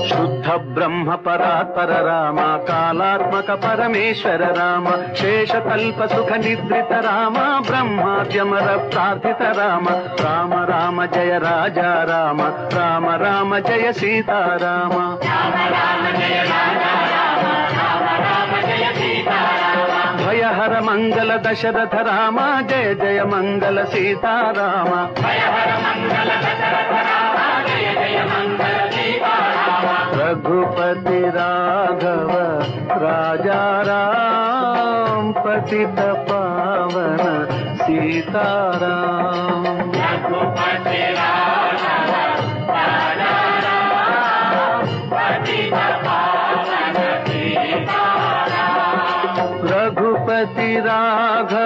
శుద్ధ బ్రహ్మ పరాత్పర రామ, కాలాత్మక పరమేశ్వర రామ, శేషకల్ప సుఖ నిద్రిత రామ, బ్రహ్మాద్యమర ప్రార్థిత రామ. రామ రామ జయ రాజా రామ, రామ రామ జయ సీతారామ. భయహర మంగళ దశరథ రామ, జయ జయ మంగళ సీతారామ. रघुपति राघव राजा राम, पतित पावन सीताराम. रघुपति राघव राजा राम, पतित पावन सीताराम. रघुपति राघव